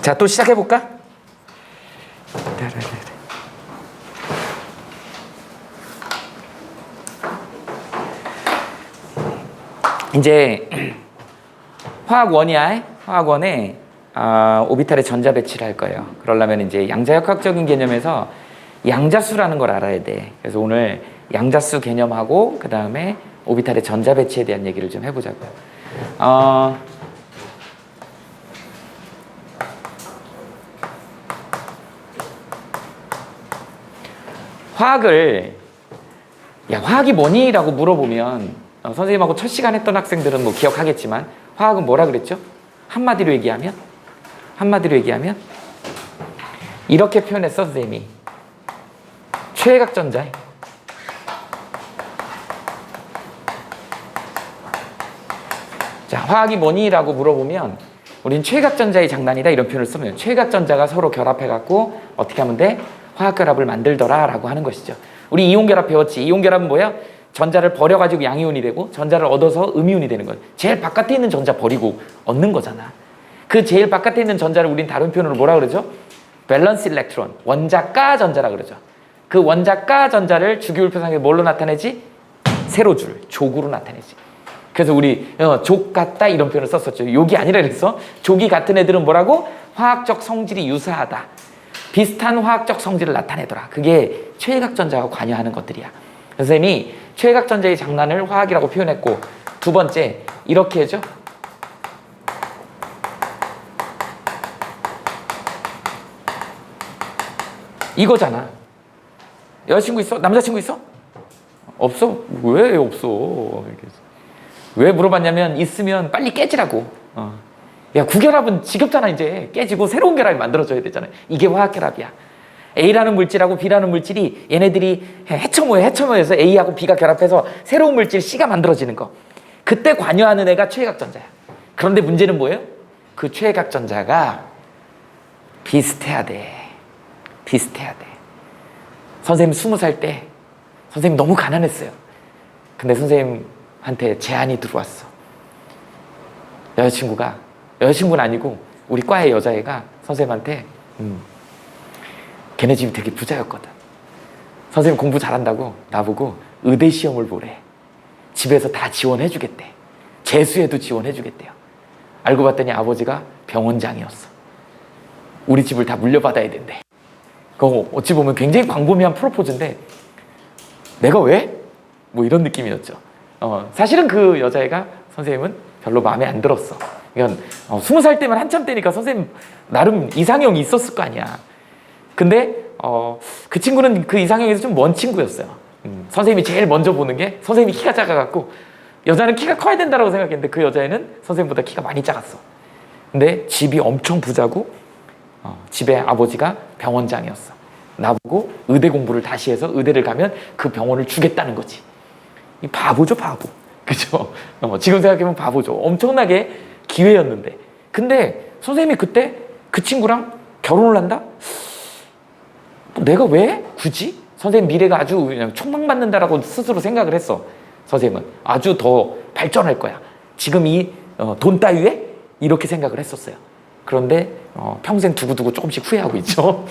자, 또 시작해볼까? 이제 화학원에 오비탈의 전자 배치를 할 거예요. 그러려면 이제 양자역학적인 개념에서 양자수라는 걸 알아야 돼. 그래서 오늘 양자수 개념하고 그 다음에 오비탈의 전자 배치에 대한 얘기를 좀 해보자고요. 화학이 뭐니? 라고 물어보면 선생님하고 첫 시간 했던 학생들은 뭐 기억하겠지만 화학은 뭐라 그랬죠? 한마디로 얘기하면 이렇게 표현했어 선생님이. 최외각전자. 자, 화학이 뭐니? 라고 물어보면 우린 최외각전자의 장난이다 이런 표현을 쓰면 최외각전자가 서로 결합해갖고 어떻게 하면 돼? 화학결합을 만들더라 라고 하는 것이죠. 우리 이온결합 배웠지. 이온결합은 뭐야? 전자를 버려가지고 양이온이 되고 전자를 얻어서 음이온이 되는 거예요. 제일 바깥에 있는 전자 버리고 얻는 거잖아. 그 제일 바깥에 있는 전자를 우린 다른 표현으로 뭐라 그러죠? 밸런스 일렉트론, 원자가 전자라 그러죠. 그 원자가 전자를 주기율표상에 뭘로 나타내지? 세로줄, 족으로 나타내지. 그래서 우리 족 같다 이런 표현을 썼었죠. 욕이 아니라 그랬어. 족이 같은 애들은 뭐라고? 화학적 성질이 유사하다. 비슷한 화학적 성질을 나타내더라. 그게 최외각전자가 관여하는 것들이야. 선생님이 최외각전자의 장난을 화학이라고 표현했고, 두 번째 이렇게 해줘. 이거잖아. 여자친구 있어? 남자친구 있어? 없어? 왜 없어? 왜 물어봤냐면 있으면 빨리 깨지라고. 야, 구결합은 지겹잖아. 이제 깨지고 새로운 결합이 만들어져야 되잖아요. 이게 화학결합이야. A라는 물질하고 B라는 물질이 얘네들이 해처모해서 A하고 B가 결합해서 새로운 물질 C가 만들어지는 거. 그때 관여하는 애가 최외각전자야. 그런데 문제는 뭐예요? 그 최외각전자가 비슷해야 돼. 선생님 20살 때 선생님 너무 가난했어요. 근데 선생님한테 제안이 들어왔어. 여자친구는 아니고 우리 과의 여자애가 선생님한테 걔네 집이 되게 부자였거든. 선생님 공부 잘한다고 나보고 의대 시험을 보래. 집에서 다 지원해주겠대. 재수에도 지원해주겠대요. 알고 봤더니 아버지가 병원장이었어. 우리 집을 다 물려받아야 된대. 그거 어찌 보면 굉장히 광범위한 프로포즈인데 내가 왜? 뭐 이런 느낌이었죠. 사실은 그 여자애가 선생님은 별로 마음에 안 들었어. 그러니까 20살 때면 한참 때니까 선생님 나름 이상형이 있었을 거 아니야. 근데 그 친구는 그 이상형에서 좀 먼 친구였어요. 선생님이 제일 먼저 보는 게 선생님이 키가 작아갖고 여자는 키가 커야 된다고 생각했는데 그 여자애는 선생님보다 키가 많이 작았어. 근데 집이 엄청 부자고 집에 아버지가 병원장이었어. 나보고 의대 공부를 다시 해서 의대를 가면 그 병원을 주겠다는 거지. 이 바보죠, 바보. 그죠? 지금 생각해보면 바보죠. 엄청나게 기회였는데. 근데 선생님이 그때 그 친구랑 결혼을 한다? 내가 왜? 굳이? 선생님 미래가 아주 그냥 촉망받는다라고 스스로 생각을 했어. 선생님은 아주 더 발전할 거야. 지금 이 돈 따위에 이렇게 생각을 했었어요. 그런데 평생 두고두고 조금씩 후회하고 있죠.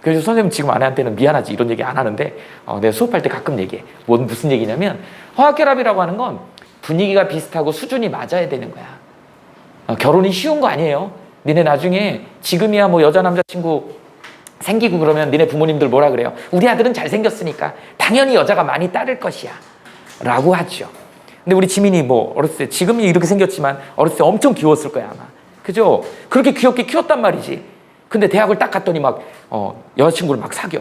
그래서 선생님 지금 아내한테는 미안하지 이런 얘기 안 하는데 내가 수업할 때 가끔 얘기해. 무슨 얘기냐면 화학결합이라고 하는 건 분위기가 비슷하고 수준이 맞아야 되는 거야. 결혼이 쉬운 거 아니에요. 니네 나중에 지금이야 뭐 여자 남자친구 생기고 그러면 니네 부모님들 뭐라 그래요? 우리 아들은 잘생겼으니까 당연히 여자가 많이 따를 것이야 라고 하죠. 근데 우리 지민이 뭐 어렸을 때 지금이 이렇게 생겼지만 어렸을 때 엄청 귀여웠을 거야 아마. 그죠? 그렇게 귀엽게 키웠단 말이지. 근데 대학을 딱 갔더니 막 여자친구를 막 사겨.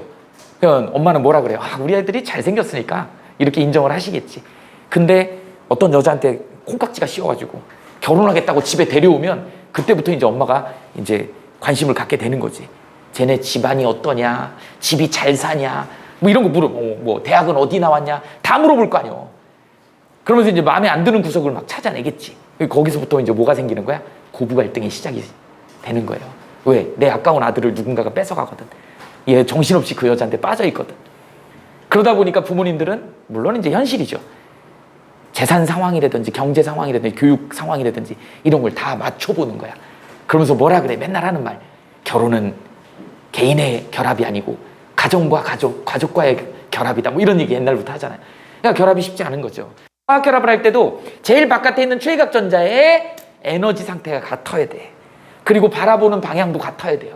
그러면 엄마는 뭐라 그래요? 우리 애들이 잘생겼으니까 이렇게 인정을 하시겠지. 근데 어떤 여자한테 콩깍지가 씌워가지고 결혼하겠다고 집에 데려오면 그때부터 이제 엄마가 이제 관심을 갖게 되는 거지. 쟤네 집안이 어떠냐, 집이 잘 사냐, 뭐 이런 거 뭐 대학은 어디 나왔냐 다 물어볼 거 아니야. 그러면서 이제 마음에 안 드는 구석을 막 찾아내겠지. 거기서부터 이제 뭐가 생기는 거야? 고부 갈등이 시작이 되는 거예요. 왜? 내 아까운 아들을 누군가가 뺏어가거든. 얘 정신없이 그 여자한테 빠져있거든. 그러다 보니까 부모님들은 물론 이제 현실이죠. 재산 상황이라든지 경제 상황이라든지 교육 상황이라든지 이런 걸 다 맞춰보는 거야. 그러면서 뭐라 그래? 맨날 하는 말. 결혼은 개인의 결합이 아니고 가정과 가족과의 결합이다. 뭐 이런 얘기 옛날부터 하잖아요. 그러니까 결합이 쉽지 않은 거죠. 화학 결합을 할 때도 제일 바깥에 있는 최외각 전자의 에너지 상태가 같아야 돼. 그리고 바라보는 방향도 같아야 돼요.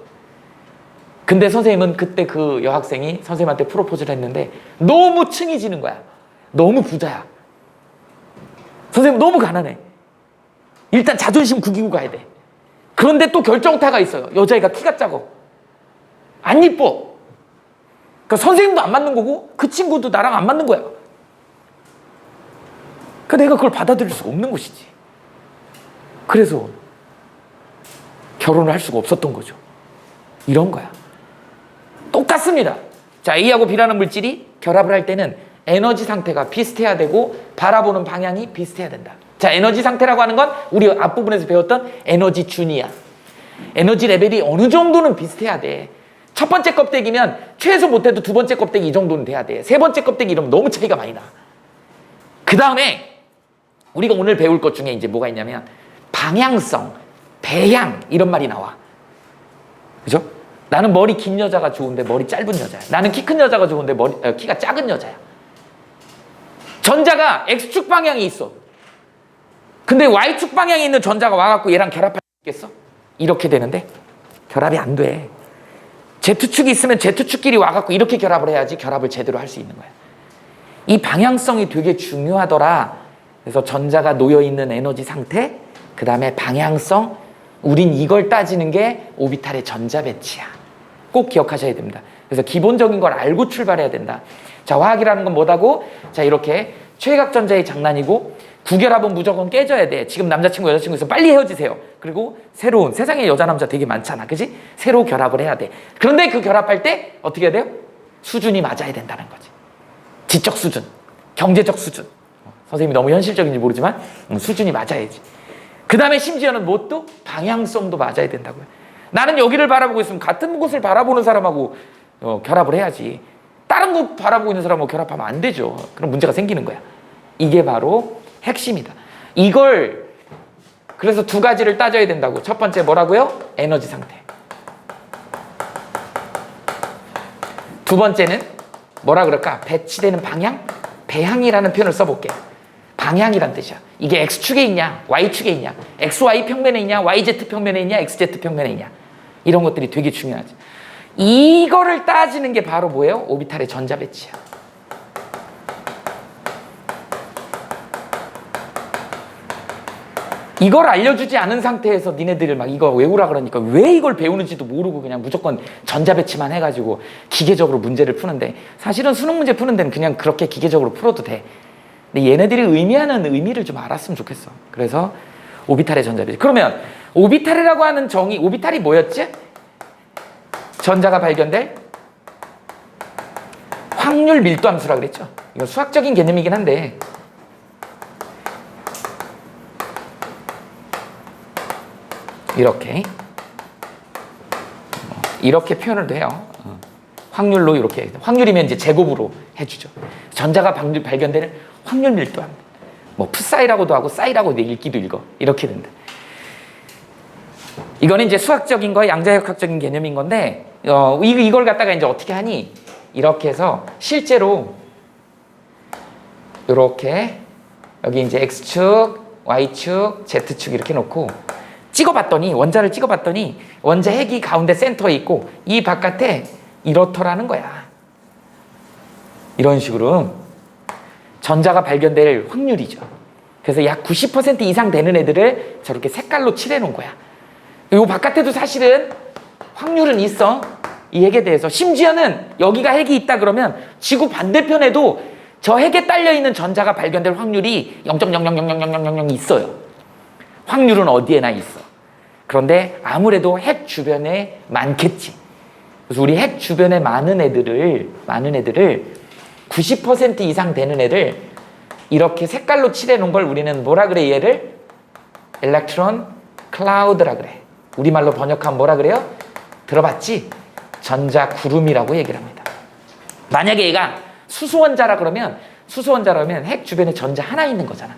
근데 선생님은 그때 그 여학생이 선생님한테 프로포즈를 했는데 너무 층이 지는 거야. 너무 부자야. 선생님 너무 가난해. 일단 자존심 구기고 가야 돼. 그런데 또 결정타가 있어요. 여자애가 키가 작어. 안 이뻐. 그러니까 선생님도 안 맞는 거고 그 친구도 나랑 안 맞는 거야. 그러니까 내가 그걸 받아들일 수가 없는 것이지. 그래서 결혼을 할 수가 없었던 거죠. 이런 거야. 똑같습니다. 자, A하고 B라는 물질이 결합을 할 때는 에너지 상태가 비슷해야 되고 바라보는 방향이 비슷해야 된다. 자, 에너지 상태라고 하는 건 우리 앞부분에서 배웠던 에너지 준이야. 에너지 레벨이 어느 정도는 비슷해야 돼. 첫 번째 껍데기면 최소 못해도 두 번째 껍데기 이 정도는 돼야 돼. 세 번째 껍데기 이러면 너무 차이가 많이 나. 그 다음에 우리가 오늘 배울 것 중에 이제 뭐가 있냐면 방향성, 배향 이런 말이 나와. 그죠? 나는 머리 긴 여자가 좋은데 머리 짧은 여자야. 나는 키 큰 여자가 좋은데 키가 작은 여자야. 전자가 X축 방향이 있어. 근데 Y축 방향에 있는 전자가 와갖고 얘랑 결합할 수 있겠어? 이렇게 되는데 결합이 안 돼. Z축이 있으면 Z축끼리 와갖고 이렇게 결합을 해야지 결합을 제대로 할 수 있는 거야. 이 방향성이 되게 중요하더라. 그래서 전자가 놓여있는 에너지 상태, 그 다음에 방향성, 우린 이걸 따지는 게 오비탈의 전자 배치야. 꼭 기억하셔야 됩니다. 그래서 기본적인 걸 알고 출발해야 된다. 자, 화학이라는 건 뭐다고? 자, 이렇게 최외각 전자의 장난이고 구결합은 무조건 깨져야 돼. 지금 남자친구 여자친구 있으면 빨리 헤어지세요. 그리고 새로운 세상에 여자 남자 되게 많잖아. 그지? 새로 결합을 해야 돼. 그런데 그 결합할 때 어떻게 해야 돼요? 수준이 맞아야 된다는 거지. 지적 수준, 경제적 수준. 선생님이 너무 현실적인지 모르지만 수준이 맞아야지. 그 다음에 심지어는 뭣도? 방향성도 맞아야 된다고요. 나는 여기를 바라보고 있으면 같은 곳을 바라보는 사람하고 결합을 해야지. 다른 곳 바라보고 있는 사람하고 결합하면 안 되죠. 그럼 문제가 생기는 거야. 이게 바로 핵심이다. 이걸 그래서 두 가지를 따져야 된다고. 첫 번째 뭐라고요? 에너지 상태. 두 번째는 뭐라 그럴까? 배치되는 방향? 배향이라는 표현을 써볼게. 방향이란 뜻이야. 이게 X축에 있냐, Y축에 있냐, XY 평면에 있냐, YZ 평면에 있냐, XZ 평면에 있냐. 이런 것들이 되게 중요하지. 이거를 따지는 게 바로 뭐예요? 오비탈의 전자 배치야. 이걸 알려주지 않은 상태에서 니네들을 막 이거 외우라 그러니까 왜 이걸 배우는지도 모르고 그냥 무조건 전자 배치만 해가지고 기계적으로 문제를 푸는데, 사실은 수능 문제 푸는 데는 그냥 그렇게 기계적으로 풀어도 돼. 근데 얘네들이 의미하는 의미를 좀 알았으면 좋겠어. 그래서 오비탈의 전자 배치. 그러면 오비탈이라고 하는 정의, 오비탈이 뭐였지? 전자가 발견될 확률 밀도 함수라 그랬죠. 이거 수학적인 개념이긴 한데 이렇게 표현을 해요. 확률로 이렇게, 확률이면 이제 제곱으로 해주죠. 전자가 발견되는 확률 밀도함. 뭐 푸사이라고도 하고 사이라고 읽기도 읽어. 이렇게 된다. 이거는 이제 수학적인 거, 양자역학적인 개념인 건데 이걸 갖다가 이제 어떻게 하니? 이렇게 해서 실제로 이렇게 여기 이제 X축, Y축, Z축 이렇게 놓고 찍어봤더니, 원자를 찍어봤더니 원자 핵이 가운데 센터에 있고 이 바깥에 이렇더라는 거야. 이런 식으로 전자가 발견될 확률이죠. 그래서 약 90% 이상 되는 애들을 저렇게 색깔로 칠해 놓은 거야. 이 바깥에도 사실은 확률은 있어. 이 핵에 대해서. 심지어는 여기가 핵이 있다 그러면 지구 반대편에도 저 핵에 딸려있는 전자가 발견될 확률이 0.0000000 있어요. 확률은 어디에나 있어. 그런데 아무래도 핵 주변에 많겠지. 그래서 우리 핵 주변에 많은 애들을 90% 이상 되는 애를 이렇게 색깔로 칠해 놓은 걸 우리는 뭐라 그래? 얘를 일렉트론 클라우드라 그래. 우리말로 번역하면 뭐라 그래요? 들어봤지? 전자 구름이라고 얘기를 합니다. 만약에 얘가 수소원자라면 핵 주변에 전자 하나 있는 거잖아.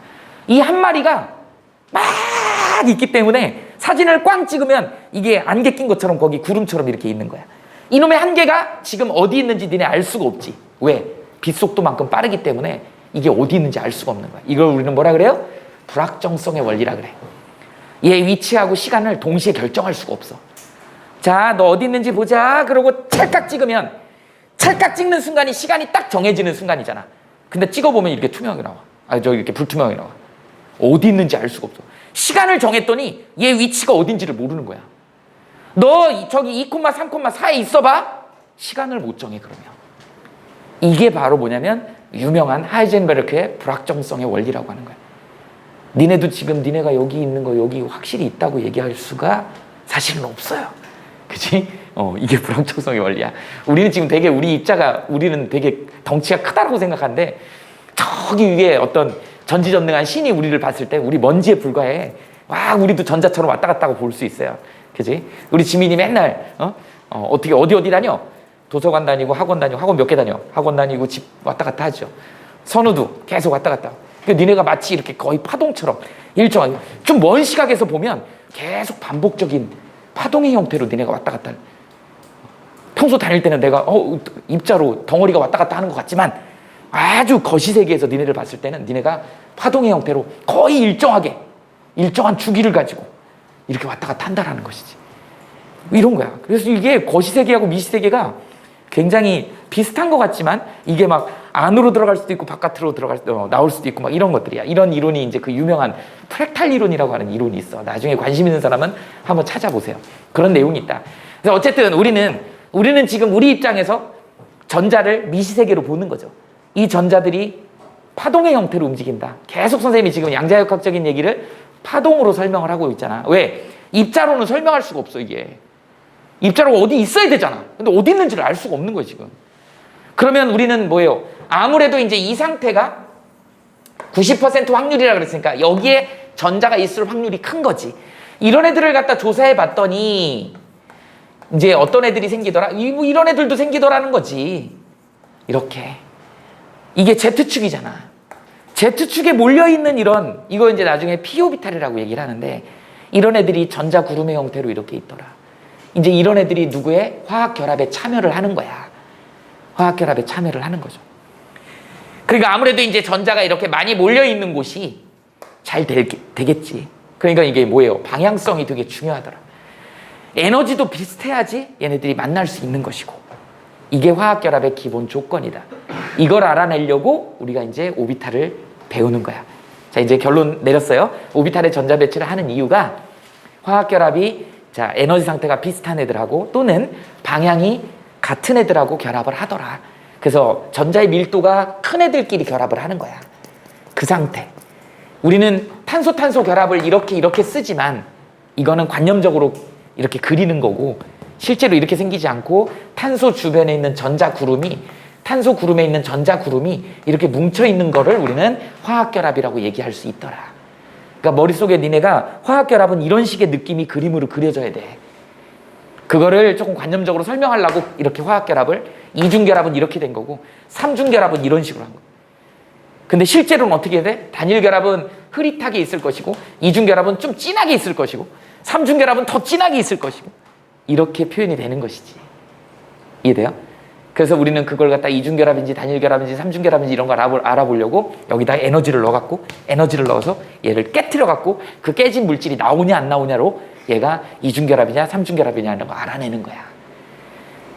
이 한 마리가 막 있기 때문에 사진을 꽝 찍으면 이게 안개 낀 것처럼 거기 구름처럼 이렇게 있는 거야. 이놈의 한계가 지금 어디 있는지 니네 알 수가 없지. 왜? 빛속도만큼 빠르기 때문에 이게 어디 있는지 알 수가 없는 거야. 이걸 우리는 뭐라 그래요? 불확정성의 원리라 그래. 얘 위치하고 시간을 동시에 결정할 수가 없어. 자, 너 어디 있는지 보자. 그러고 찰칵 찍으면 찰칵 찍는 순간이 시간이 딱 정해지는 순간이잖아. 근데 찍어보면 이렇게 투명하게 나와. 이렇게 불투명하게 나와. 어디 있는지 알 수가 없어. 시간을 정했더니 얘 위치가 어딘지를 모르는 거야. 너 저기 2,3,4에 있어봐. 시간을 못 정해 그러면. 이게 바로 뭐냐면 유명한 하이젠베르크의 불확정성의 원리라고 하는 거야. 니네도 지금 니네가 여기 있는 거 여기 확실히 있다고 얘기할 수가 사실은 없어요. 그치? 이게 불확정성의 원리야. 우리는 지금 되게 우리는 되게 덩치가 크다고 생각하는데 저기 위에 어떤 전지전능한 신이 우리를 봤을 때 우리 먼지에 불과해. 와, 우리도 전자처럼 왔다 갔다 하고 볼 수 있어요. 그치? 우리 지민이 맨날 어떻게 어디 다녀? 도서관 다니고 학원 다니고 학원 몇 개 다녀? 학원 다니고 집 왔다 갔다 하죠. 선우도 계속 왔다 갔다. 니네가 마치 이렇게 거의 파동처럼 일정하게 좀 먼 시각에서 보면 계속 반복적인 파동의 형태로 니네가 왔다 갔다. 평소 다닐 때는 내가 입자로 덩어리가 왔다 갔다 하는 것 같지만 아주 거시세계에서 니네를 봤을 때는 니네가 파동의 형태로 거의 일정하게 일정한 주기를 가지고 이렇게 왔다 갔다 한다라는 것이지. 이런 거야. 그래서 이게 거시세계하고 미시세계가 굉장히 비슷한 것 같지만 이게 막 안으로 들어갈 수도 있고 바깥으로 나올 수도 있고 막 이런 것들이야. 이런 이론이 이제 그 유명한 프랙탈 이론이라고 하는 이론이 있어. 나중에 관심 있는 사람은 한번 찾아보세요. 그런 내용이 있다. 그래서 어쨌든 우리는 지금 우리 입장에서 전자를 미시세계로 보는 거죠. 이 전자들이 파동의 형태로 움직인다. 계속 선생님이 지금 양자역학적인 얘기를 파동으로 설명을 하고 있잖아. 왜? 입자로는 설명할 수가 없어, 이게. 입자로가 어디 있어야 되잖아. 근데 어디 있는지를 알 수가 없는 거야, 지금. 그러면 우리는 뭐예요? 아무래도 이제 이 상태가 90% 확률이라 그랬으니까 여기에 전자가 있을 확률이 큰 거지. 이런 애들을 갖다 조사해 봤더니 이제 어떤 애들이 생기더라? 이런 애들도 생기더라는 거지. 이렇게. 이게 Z축이잖아. Z축에 몰려있는 이거 이제 나중에 P오비탈이라고 얘기를 하는데 이런 애들이 전자구름의 형태로 이렇게 있더라. 이제 이런 애들이 누구의 화학결합에 참여를 하는 거야. 화학결합에 참여를 하는 거죠. 그러니까 아무래도 이제 전자가 이렇게 많이 몰려있는 곳이 잘 되겠지. 그러니까 이게 뭐예요? 방향성이 되게 중요하더라. 에너지도 비슷해야지 얘네들이 만날 수 있는 것이고 이게 화학결합의 기본 조건이다. 이걸 알아내려고 우리가 이제 오비탈을 배우는 거야. 자, 이제 결론 내렸어요. 오비탈의 전자 배치를 하는 이유가 화학결합이 에너지 상태가 비슷한 애들하고 또는 방향이 같은 애들하고 결합을 하더라. 그래서 전자의 밀도가 큰 애들끼리 결합을 하는 거야. 그 상태. 우리는 탄소 결합을 이렇게 쓰지만 이거는 관념적으로 이렇게 그리는 거고 실제로 이렇게 생기지 않고 탄소 주변에 있는 탄소 구름에 있는 전자 구름이 이렇게 뭉쳐 있는 거를 우리는 화학결합이라고 얘기할 수 있더라. 그러니까 머릿속에 니네가 화학결합은 이런 식의 느낌이 그림으로 그려져야 돼. 그거를 조금 관념적으로 설명하려고 이렇게 화학결합을 이중결합은 이렇게 된 거고 삼중결합은 이런 식으로 한 거야. 근데 실제로는 어떻게 돼? 단일결합은 흐릿하게 있을 것이고 이중결합은 좀 진하게 있을 것이고 삼중결합은 더 진하게 있을 것이고 이렇게 표현이 되는 것이지. 이해돼요? 그래서 우리는 그걸 갖다 이중결합인지 단일결합인지 삼중결합인지 이런 걸 알아보려고 여기다 에너지를 넣어서 얘를 깨트려갖고 그 깨진 물질이 나오냐 안 나오냐로 얘가 이중결합이냐 삼중결합이냐 이런 거 알아내는 거야.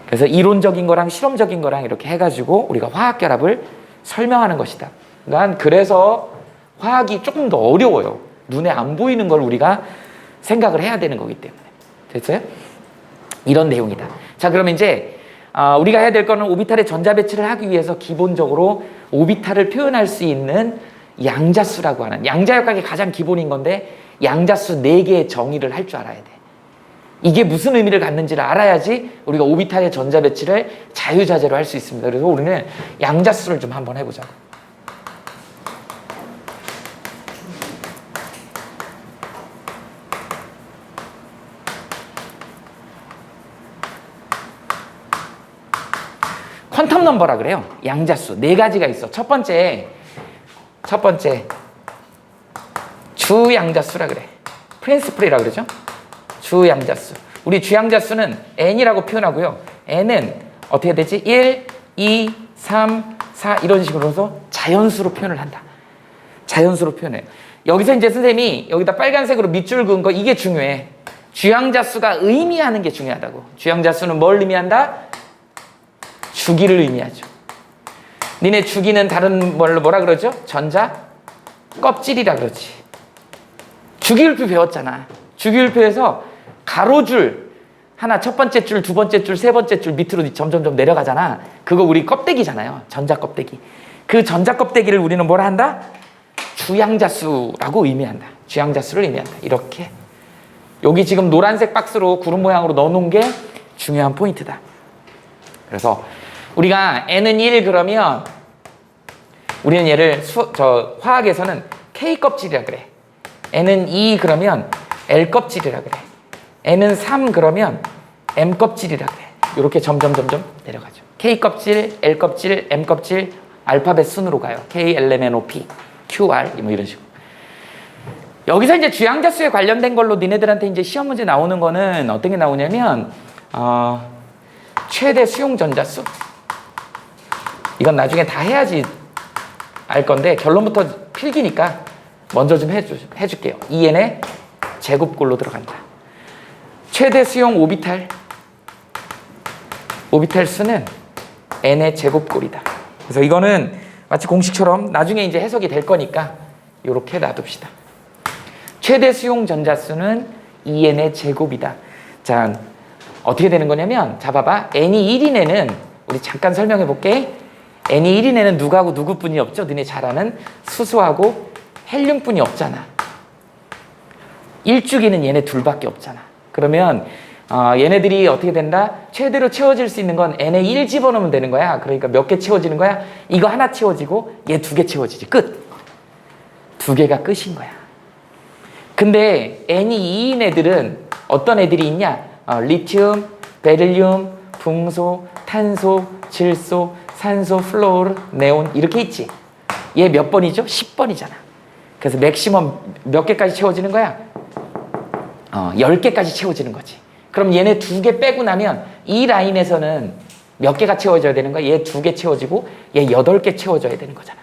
그래서 이론적인 거랑 실험적인 거랑 이렇게 해가지고 우리가 화학결합을 설명하는 것이다. 그러니까 그래서 화학이 조금 더 어려워요. 눈에 안 보이는 걸 우리가 생각을 해야 되는 거기 때문에. 됐어요? 이런 내용이다. 자, 그러면 이제 우리가 해야 될 거는 오비탈의 전자 배치를 하기 위해서 기본적으로 오비탈을 표현할 수 있는 양자수라고 하는 양자역학의 가장 기본인 건데 양자수 4개의 정의를 할 줄 알아야 돼. 이게 무슨 의미를 갖는지를 알아야지 우리가 오비탈의 전자 배치를 자유자재로 할 수 있습니다. 그래서 우리는 양자수를 좀 한번 해보자고. 퀀텀 넘버라 그래요. 양자수 4가지가 있어. 첫 번째 주양자수라 그래. 프린시플이라 그러죠. 주양자수. 우리 주양자 수는 n이라고 표현하고요. n은 어떻게 되지? 1, 2, 3, 4 이런 식으로 해서 자연수로 표현을 한다. 자연수로 표현해요. 여기서 이제 선생님이 여기다 빨간색으로 밑줄 그은 거 이게 중요해. 주양자 수가 의미하는 게 중요하다고. 주양자 수는 뭘 의미한다? 주기를 의미하죠. 니네 주기는 다른 말로 뭐라 그러죠? 전자 껍질이라 그러지. 주기율표 배웠잖아. 주기율표에서 가로줄 하나 첫 번째 줄, 두 번째 줄, 세 번째 줄 밑으로 점점점 내려가잖아. 그거 우리 껍데기잖아요. 전자 껍데기. 그 전자 껍데기를 우리는 뭐라 한다? 주양자수라고 의미한다. 주양자수를 의미한다. 이렇게. 여기 지금 노란색 박스로 구름 모양으로 넣어놓은 게 중요한 포인트다. 그래서 우리가 n은 1 그러면 우리는 얘를 화학에서는 K 껍질이라 그래. n은 2 그러면 L 껍질이라 그래. n은 3 그러면 M 껍질이라 그래. 이렇게 점점 내려가죠. K 껍질, L 껍질, M 껍질 알파벳 순으로 가요. K, L, M, N, O, P, Q, R 뭐 이런 식으로. 여기서 이제 주양자수에 관련된 걸로 니네들한테 이제 시험 문제 나오는 거는 어떤 게 나오냐면 최대 수용 전자수. 이건 나중에 다 해야지 알 건데 결론부터 필기니까 먼저 좀 해줄게요. 2n의 제곱꼴로 들어간다. 최대 수용 오비탈 수는 n의 제곱꼴이다. 그래서 이거는 마치 공식처럼 나중에 이제 해석이 될 거니까 이렇게 놔둡시다. 최대 수용 전자수는 2n의 제곱이다. 자, 어떻게 되는 거냐면 자 봐봐. n이 1인 애는 우리 잠깐 설명해 볼게. n이 1인 애는 누구하고 누구뿐이 없죠? 너네 잘 아는 수소하고 헬륨뿐이 없잖아. 1주기는 얘네 둘밖에 없잖아. 그러면 얘네들이 어떻게 된다? 최대로 채워질 수 있는 건 n에 1 집어넣으면 되는 거야. 그러니까 몇 개 채워지는 거야? 이거 하나 채워지고 얘 2개 채워지지. 끝. 2개가 끝인 거야. 근데 n이 2인 애들은 어떤 애들이 있냐? 리튬, 베릴륨, 붕소, 탄소, 질소, 산소, 플로르, 네온 이렇게 있지. 얘 몇 번이죠? 10번이잖아. 그래서 맥시멈 몇 개까지 채워지는 거야? 10개까지 채워지는 거지. 그럼 얘네 2개 빼고 나면 이 라인에서는 몇 개가 채워져야 되는 거야? 얘 2개 채워지고 얘 8개 채워져야 되는 거잖아.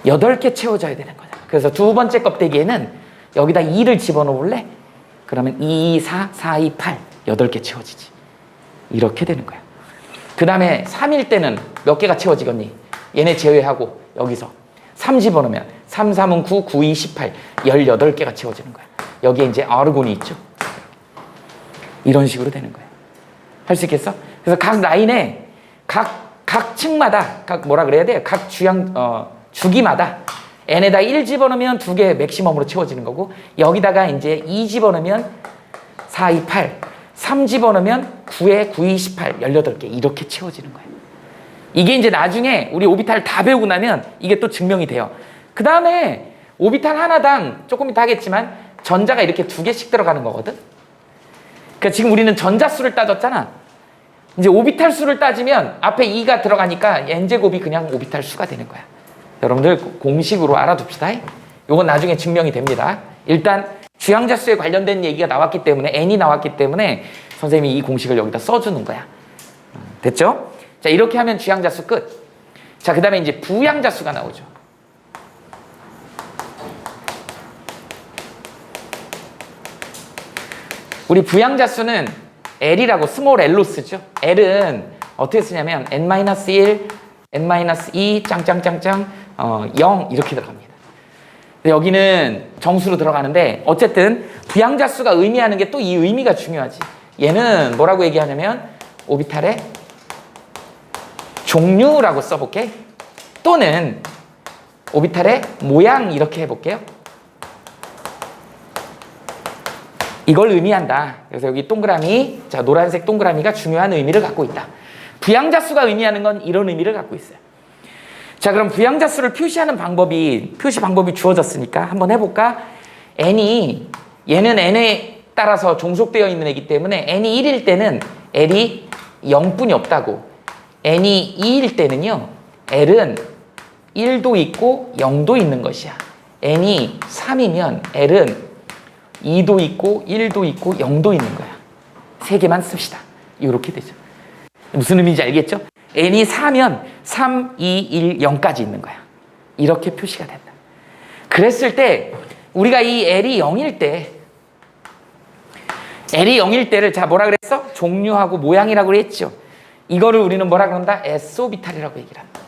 8개 채워져야 되는 거잖아. 그래서 두 번째 껍데기에는 여기다 2를 집어넣을래? 그러면 2, 2, 4, 4, 2, 8 8개 채워지지. 이렇게 되는 거야. 그 다음에 3일 때는 몇 개가 채워지겠니? 얘네 제외하고 여기서 3 집어넣으면 3, 3은 9, 9, 2, 18 18개가 채워지는 거야. 여기에 이제 아르곤이 있죠. 이런 식으로 되는 거야. 할 수 있겠어? 그래서 각 라인에 각 층마다 각 뭐라 그래야 돼? 각 주기마다 n에다 1 집어넣으면 2개 맥시멈으로 채워지는 거고 여기다가 이제 2 집어넣으면 4, 2, 8 3 집어넣으면 9에 9, 2, 18 18개 이렇게 채워지는 거예요. 이게 이제 나중에 우리 오비탈 다 배우고 나면 이게 또 증명이 돼요. 그 다음에 오비탈 하나당 조금 이따 하겠지만 전자가 이렇게 2개씩 들어가는 거거든. 그러니까 지금 우리는 전자수를 따졌잖아. 이제 오비탈 수를 따지면 앞에 2가 들어가니까 n제곱이 그냥 오비탈 수가 되는 거야. 여러분들 공식으로 알아둡시다. 이건 나중에 증명이 됩니다. 일단 주양자수에 관련된 얘기가 나왔기 때문에 n이 나왔기 때문에 선생님이 이 공식을 여기다 써주는 거야. 됐죠? 자, 이렇게 하면 주양자수 끝. 자, 그 다음에 이제 부양자수가 나오죠. 우리 부양자수는 L이라고 스몰 L로 쓰죠. L은 어떻게 쓰냐면 n-1, n-2, 짱짱짱짱 0 이렇게 들어갑니다. 여기는 정수로 들어가는데 어쨌든 부양자수가 의미하는 게 또 이 의미가 중요하지. 얘는 뭐라고 얘기하냐면 오비탈의 종류라고 써볼게. 또는 오비탈의 모양 이렇게 해볼게요. 이걸 의미한다. 그래서 여기 동그라미, 자 노란색 동그라미가 중요한 의미를 갖고 있다. 부양자수가 의미하는 건 이런 의미를 갖고 있어요. 자, 그럼 부양자수를 표시 방법이 주어졌으니까 한번 해볼까? 얘는 n에 따라서 종속되어 있는 애기 때문에 n이 1일 때는 L이 0뿐이 없다고. n이 2일 때는요, L은 1도 있고 0도 있는 것이야. n이 3이면 L은 2도 있고 1도 있고 0도 있는 거야. 3개만 씁시다. 이렇게 되죠. 무슨 의미인지 알겠죠? n이 4면 3, 2, 1, 0까지 있는 거야. 이렇게 표시가 된다. 그랬을 때 우리가 이 L이 0일 때 L이 0일 때를 자 뭐라 그랬어? 종류하고 모양이라고 그랬죠. 이거를 우리는 뭐라 그런다? S오비탈이라고 얘기를 한다.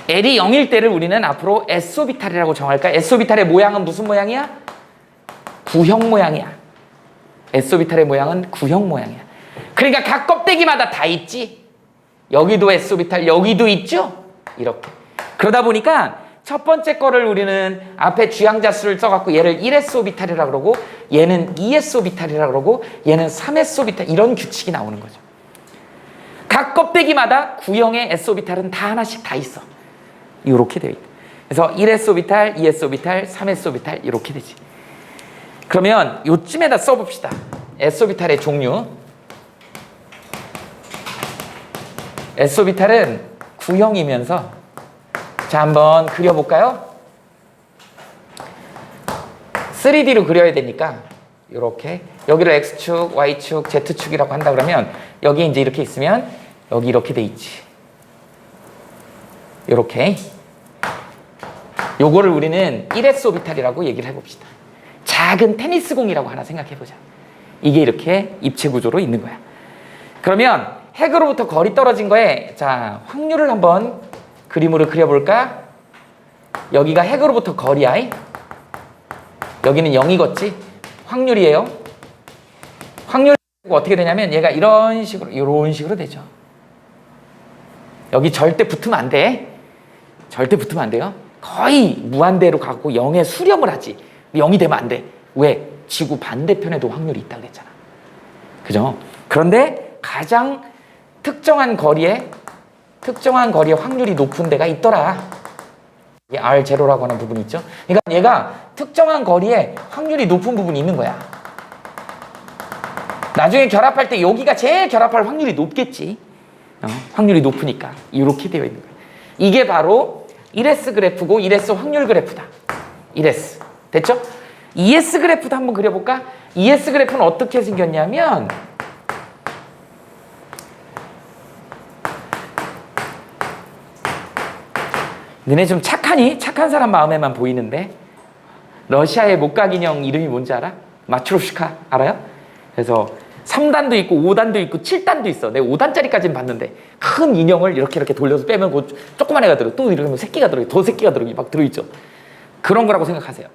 L이 0일 때를 우리는 앞으로 S오비탈이라고 정할까? S오비탈의 모양은 무슨 모양이야? 구형 모양이야. S오비탈의 모양은 구형 모양이야. 그러니까 각 껍데기마다 다 있지. 여기도 S오비탈, 여기도 있죠? 이렇게. 그러다 보니까 첫 번째 거를 우리는 앞에 주양자수를 써갖고 얘를 1S오비탈이라고 그러고 얘는 2S오비탈이라고 그러고 얘는 3S오비탈 이런 규칙이 나오는 거죠. 각 껍데기마다 구형의 S오비탈은 다 하나씩 다 있어. 이렇게 되어 있다. 그래서 1S오비탈, 2S오비탈, 3S오비탈 이렇게 되지. 그러면 요쯤에다 써봅시다. S오비탈의 종류. S오비탈은 구형이면서 자 한번 그려볼까요? 3D로 그려야 되니까 이렇게 여기를 X축, Y축, Z축이라고 한다 그러면 여기 이제 이렇게 있으면 여기 이렇게 돼 있지. 이렇게 요거를 우리는 1S오비탈이라고 얘기를 해봅시다. 작은 테니스공이라고 하나 생각해보자. 이게 이렇게 입체 구조로 있는 거야. 그러면 핵으로부터 거리 떨어진 거에 자 확률을 한번 그림으로 그려볼까? 여기가 핵으로부터 거리야. 여기는 0이겠지? 확률이에요. 확률이 어떻게 되냐면 얘가 이런 식으로 되죠. 여기 절대 붙으면 안 돼. 절대 붙으면 안 돼요. 거의 무한대로 가고 0에 수렴을 하지. 0이 되면 안 돼. 왜? 지구 반대편에도 확률이 있다 그랬잖아. 그죠? 그런데 가장 특정한 거리에 확률이 높은 데가 있더라. 이게 R0라고 하는 부분이 있죠. 그러니까 얘가 특정한 거리에 확률이 높은 부분이 있는 거야. 나중에 결합할 때 여기가 제일 결합할 확률이 높겠지. 확률이 높으니까 이렇게 되어 있는 거야. 이게 바로 1S 그래프고 1S 확률 그래프다. 1S. 됐죠? 2S 그래프도 한번 그려볼까? 2S 그래프는 어떻게 생겼냐면 너네 좀 착하니? 착한 사람 마음에만 보이는데 러시아의 목각 인형 이름이 뭔지 알아? 마트로슈카 알아요? 그래서 3단도 있고 5단도 있고 7단도 있어. 내가 5단짜리까지는 봤는데 큰 인형을 이렇게 돌려서 빼면 그 조그만 애가 들어. 또 이러면 새끼가 들어. 더 새끼가 들어. 막 들어있죠. 그런 거라고 생각하세요.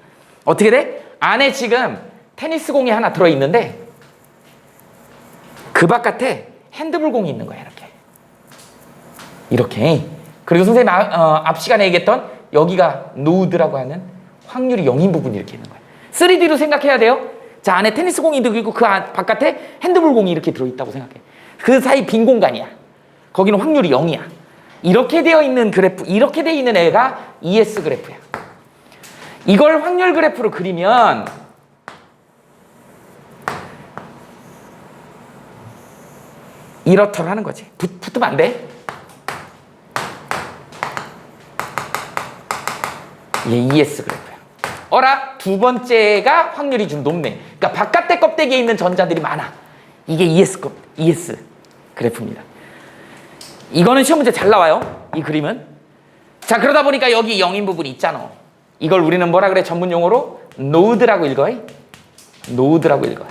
어떻게 돼? 안에 지금 테니스 공이 하나 들어있는데 그 바깥에 핸드볼 공이 있는 거야. 이렇게. 그리고 선생님 앞 시간에 얘기했던 여기가 노드라고 하는 확률이 0인 부분이 이렇게 있는 거야. 3D로 생각해야 돼요. 자, 안에 테니스 공이 들어있고 그 바깥에 핸드볼 공이 이렇게 들어있다고 생각해. 그 사이 빈 공간이야. 거기는 확률이 0이야. 이렇게 되어 있는 그래프, 이렇게 되어 있는 애가 ES 그래프야. 이걸 확률 그래프로 그리면 이렇다고 하는 거지. 붙으면 안 돼. 이게 ES 그래프야. 어라, 두 번째가 확률이 좀 높네. 그러니까 바깥에 껍데기에 있는 전자들이 많아. 이게 ES 그래프입니다. 이거는 시험 문제 잘 나와요. 이 그림은. 자, 그러다 보니까 여기 0인 부분이 있잖아. 이걸 우리는 뭐라 그래? 전문 용어로 노드라고 읽어. 노드라고 읽어.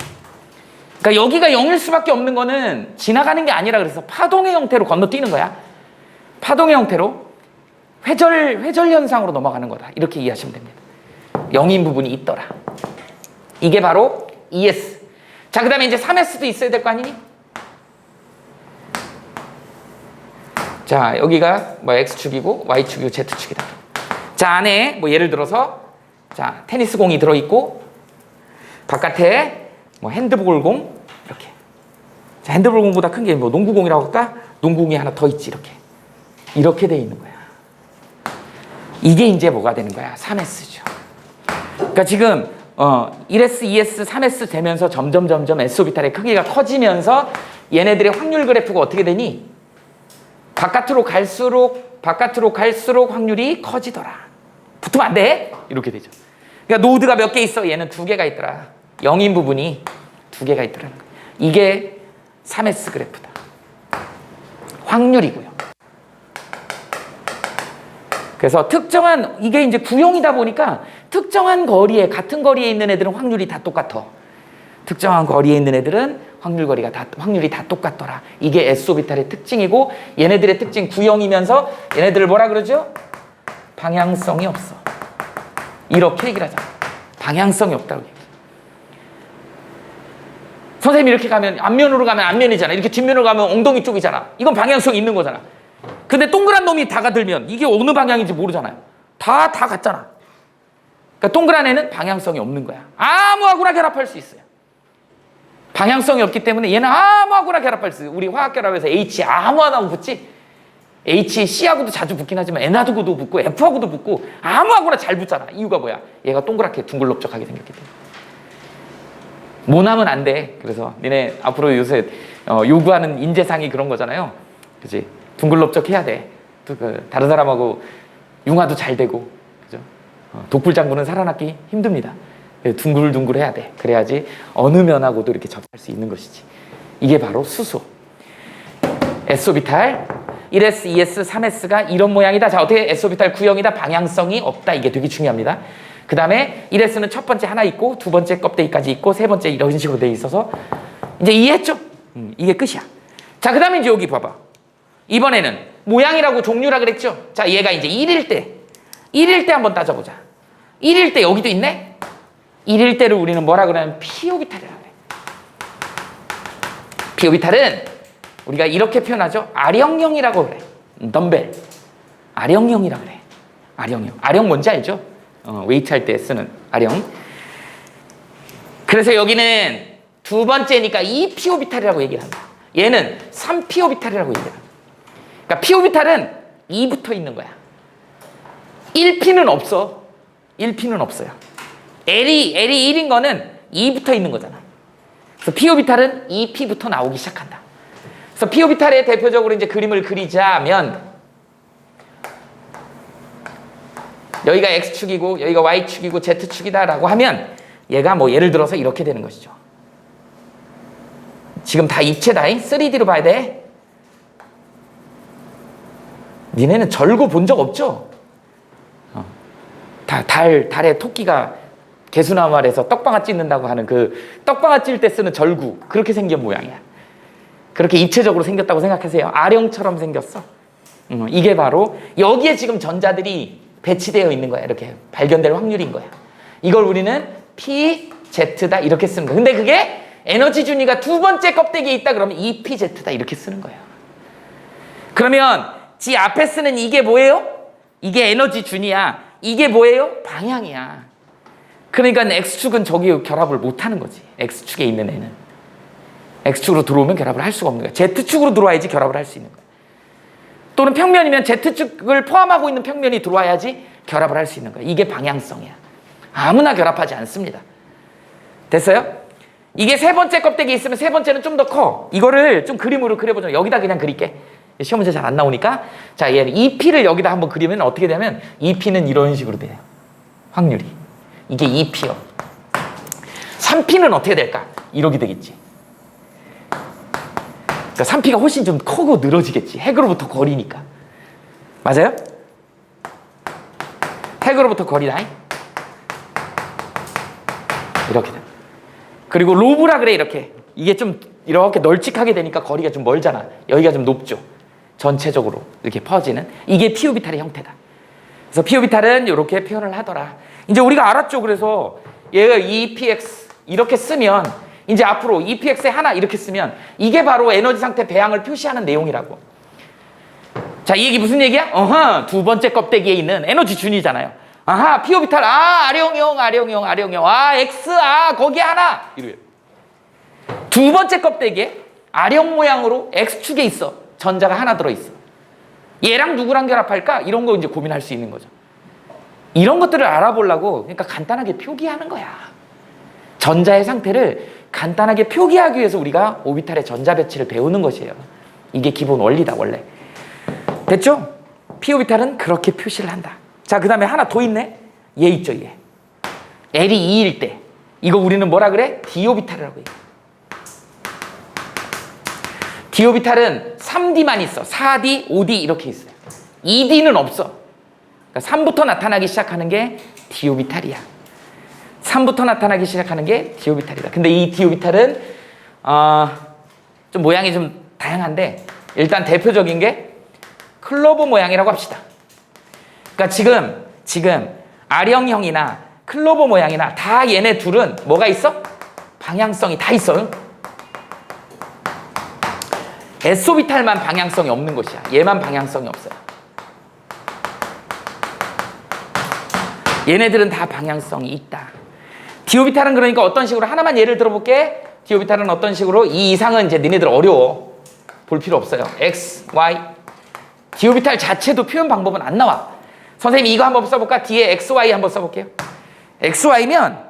그러니까 여기가 0일 수밖에 없는 거는 지나가는 게 아니라 그래서 파동의 형태로 건너뛰는 거야. 파동의 형태로 회절 현상으로 넘어가는 거다. 이렇게 이해하시면 됩니다. 0인 부분이 있더라. 이게 바로 ES. 자, 그 다음에 이제 3S도 있어야 될 거 아니니? 자, 여기가 뭐 X축이고 Y축이고 Z축이다. 자, 안에 뭐 예를 들어서 자, 테니스 공이 들어있고 바깥에 뭐 핸드볼 공 이렇게. 자, 핸드볼 공보다 큰 게 뭐 농구공이라고 할까? 농구공이 하나 더 있지. 이렇게 돼 있는 거야. 이게 이제 뭐가 되는 거야? 3S죠. 그러니까 지금 1S, 2S, 3S 되면서 점점 S오비탈의 크기가 커지면서 얘네들의 확률 그래프가 어떻게 되니? 바깥으로 갈수록 확률이 커지더라. 붙으면 안 돼? 이렇게 되죠. 그러니까 노드가 몇 개 있어? 얘는 2개가 있더라. 0인 부분이 두 개가 있더라는 거예요. 이게 3S 그래프다. 확률이고요. 그래서 특정한, 이게 이제 구형이다 보니까 특정한 거리에, 같은 거리에 있는 애들은 확률이 다 똑같아. 특정한 거리에 있는 애들은 확률이 다 똑같더라. 이게 S오비탈의 특징이고, 얘네들의 특징 구형이면서 얘네들을 뭐라 그러죠? 방향성이 없어. 이렇게 얘기를 하잖아. 방향성이 없다고 얘기해. 선생님이 이렇게 가면 앞면으로 가면 앞면이잖아. 이렇게 뒷면으로 가면 엉덩이 쪽이잖아. 이건 방향성이 있는 거잖아. 근데 동그란 놈이 다가들면 이게 어느 방향인지 모르잖아요. 다 같잖아. 그러니까 동그란 애는 방향성이 없는 거야. 아무하고나 결합할 수 있어요. 방향성이 없기 때문에 얘는 아무하고나 결합할 수 있어요. 우리 화학결합에서 H 아무하나 붙지? H, C하고도 자주 붙긴 하지만 N하고도 붙고 F하고도 붙고 아무하고나 잘 붙잖아. 이유가 뭐야? 얘가 동그랗게 둥글럽적하게 생겼기 때문에. 모나면 안 돼. 그래서 니네 앞으로 요새 요구하는 인재상이 그런 거잖아요. 그치? 둥글럽적 해야 돼. 다른 사람하고 융화도 잘 되고, 그죠? 독불장군은 살아남기 힘듭니다. 둥글둥글 해야 돼. 그래야지 어느 면하고도 이렇게 접할 수 있는 것이지. 이게 바로 수소. S오비탈 1S, 2S, 3S가 이런 모양이다. 자, 어떻게 S오비탈 구형이다. 방향성이 없다. 이게 되게 중요합니다. 그 다음에 1S는 첫 번째 하나 있고 두 번째 껍데기까지 있고 세 번째 이런 식으로 돼 있어서 이제 이해했죠? 이게 끝이야. 자, 그 다음에 이제 여기 봐봐. 이번에는 모양이라고 종류라 그랬죠? 자, 얘가 이제 1일 때 한번 따져보자. 1일 때 여기도 있네? 1일 때를 우리는 뭐라 그러냐면 P오비탈이라고 그래. P오비탈은 우리가 이렇게 표현하죠. 아령형이라고 그래. 덤벨. 아령형이라고 그래. 아령형. 아령 뭔지 알죠? 웨이트 할 때 쓰는 아령. 그래서 여기는 두 번째니까 2P오비탈이라고 얘기를 한다. 얘는 3P오비탈이라고 얘기를 한다. 그러니까 P오비탈은 2붙어 있는 거야. 1P는 없어. 1P는 없어요. L이 1인 거는 2붙어 있는 거잖아. 그래서 P오비탈은 2P부터 나오기 시작한다. 그래서 P오비탈의 대표적으로 이제 그림을 그리자면 여기가 X축이고 여기가 Y축이고 Z축이다라고 하면 얘가 뭐 예를 들어서 이렇게 되는 것이죠. 지금 다 입체다. 3D로 봐야 돼. 니네는 절구 본 적 없죠? 달에 토끼가 개수나무알에서 떡방아 찢는다고 하는 그 떡방아 찔 때 쓰는 절구, 그렇게 생긴 모양이야. 그렇게 입체적으로 생겼다고 생각하세요. 아령처럼 생겼어. 이게 바로 여기에 지금 전자들이 배치되어 있는 거야. 이렇게 발견될 확률인 거야. 이걸 우리는 PZ다 이렇게 쓰는 거야. 근데 그게 에너지 준위가 두 번째 껍데기에 있다 그러면 2PZ다 이렇게 쓰는 거예요. 그러면 지 앞에 쓰는 이게 뭐예요? 이게 에너지 준위야. 이게 뭐예요? 방향이야. 그러니까 X축은 저기 결합을 못하는 거지. X축에 있는 애는. X축으로 들어오면 결합을 할 수가 없는 거야. Z축으로 들어와야지 결합을 할 수 있는 거야. 또는 평면이면 Z축을 포함하고 있는 평면이 들어와야지 결합을 할 수 있는 거야. 이게 방향성이야. 아무나 결합하지 않습니다. 됐어요? 이게 세 번째 껍데기 있으면 세 번째는 좀 더 커. 이거를 좀 그림으로 그려보자. 여기다 그냥 그릴게. 시험 문제 잘 안 나오니까. 자, 얘는 2P를 여기다 한번 그리면 어떻게 되면 2P는 이런 식으로 돼요. 확률이. 이게 2P요. 3P는 어떻게 될까? 이렇게 되겠지. 그러니까 3P가 훨씬 좀 크고 늘어지겠지. 핵으로부터 거리니까. 맞아요? 핵으로부터 거리다. 이렇게 돼. 그리고 로브라 그래. 이렇게. 이게 좀 이렇게 널찍하게 되니까 거리가 좀 멀잖아. 여기가 좀 높죠. 전체적으로 이렇게 퍼지는. 이게 P오비탈의 형태다. 그래서 P오비탈은 이렇게 표현을 하더라. 이제 우리가 알았죠. 그래서 얘가 2px 이렇게 쓰면 이제 앞으로 2px에 하나 이렇게 쓰면 이게 바로 에너지 상태 배양을 표시하는 내용이라고. 자, 이 얘기 무슨 얘기야? 두 번째 껍데기에 있는 에너지 준이잖아요. 아하, P오비탈, 아령형, X, 거기에 하나. 이래요. 두 번째 껍데기에 아령 모양으로 X축에 있어. 전자가 하나 들어있어. 얘랑 누구랑 결합할까? 이런 거 이제 고민할 수 있는 거죠. 이런 것들을 알아보려고 그러니까 간단하게 표기하는 거야. 전자의 상태를 간단하게 표기하기 위해서 우리가 오비탈의 전자 배치를 배우는 것이에요. 이게 기본 원리다, 원래. 됐죠? P오비탈은 그렇게 표시를 한다. 자, 그 다음에 하나 더 있네. 얘 있죠, 얘. L이 2일 때. 이거 우리는 뭐라 그래? D오비탈이라고 해. d 오비탈은 3D만 있어. 4D, 5D 이렇게 있어요. 2D는 없어. 그러니까 3부터 나타나기 시작하는 게 d 오비탈이야. 3부터 나타나기 시작하는 게 d 오비탈이다. 근데 이 d 오비탈은 좀 모양이 좀 다양한데 일단 대표적인 게 클로버 모양이라고 합시다. 그러니까 지금 R형이나 클로버 모양이나 다 얘네 둘은 뭐가 있어? 방향성이 다 있어요. S오비탈만 방향성이 없는 것이야. 얘만 방향성이 없어요. 얘네들은 다 방향성이 있다. D오비탈은 그러니까 어떤 식으로 하나만 예를 들어볼게. D오비탈은 어떤 식으로 이 이상은 이제 니네들 어려워. 볼 필요 없어요. X, Y. D오비탈 자체도 표현 방법은 안 나와. 선생님 이거 한번 써볼까? 뒤에 XY 한번 써볼게요. XY면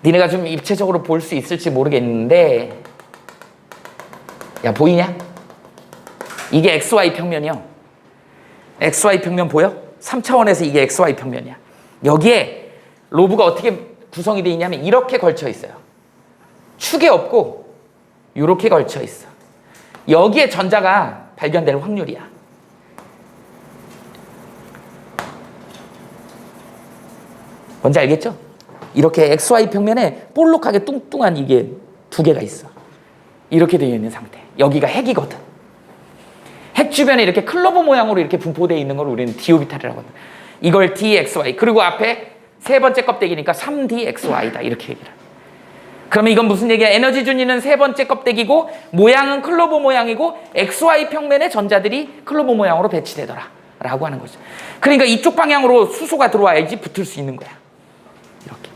니네가 좀 입체적으로 볼 수 있을지 모르겠는데 야 보이냐? 이게 XY 평면이요. XY 평면 보여? 3차원에서 이게 XY 평면이야. 여기에 로브가 어떻게 구성이 되어 있냐면 이렇게 걸쳐 있어요. 축이 없고 이렇게 걸쳐 있어. 여기에 전자가 발견될 확률이야. 뭔지 알겠죠? 이렇게 XY 평면에 볼록하게 뚱뚱한 이게 두 개가 있어. 이렇게 되어 있는 상태. 여기가 핵이거든. 핵 주변에 이렇게 클로버 모양으로 이렇게 분포되어 있는 걸 우리는 D오비탈이라고 합니다. 이걸 DXY. 그리고 앞에 세 번째 껍데기니까 3DXY다. 이렇게 얘기를. 그러면 이건 무슨 얘기야? 에너지 준위는 세 번째 껍데기고 모양은 클로버 모양이고 XY 평면에 전자들이 클로버 모양으로 배치되더라. 라고 하는 거죠. 그러니까 이쪽 방향으로 수소가 들어와야지 붙을 수 있는 거야. 이렇게.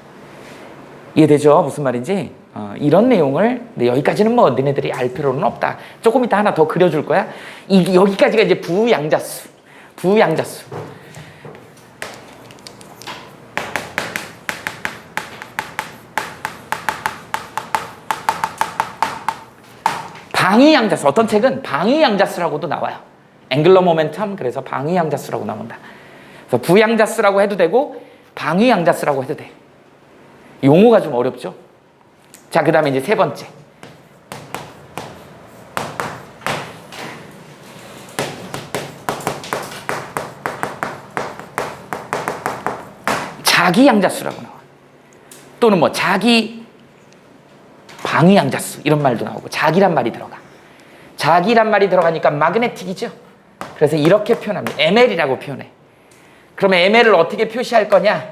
이해되죠? 무슨 말인지? 이런 내용을 근데 여기까지는 뭐 너네들이 알 필요는 없다. 조금 이따 하나 더 그려줄 거야. 여기까지가 이제 부양자수. 부양자수. 방위양자수. 어떤 책은 방위양자수라고도 나와요. 앵글러 모멘텀 그래서 방위양자수라고 나온다. 그래서 부양자수라고 해도 되고 방위양자수라고 해도 돼. 용어가 좀 어렵죠? 자, 그 다음에 이제 세 번째. 자기양자수라고 나와. 또는 뭐 자기 방위양자수 이런 말도 나오고 자기란 말이 들어가. 자기란 말이 들어가니까 마그네틱이죠. 그래서 이렇게 표현합니다. ML이라고 표현해. 그러면 ML을 어떻게 표시할 거냐?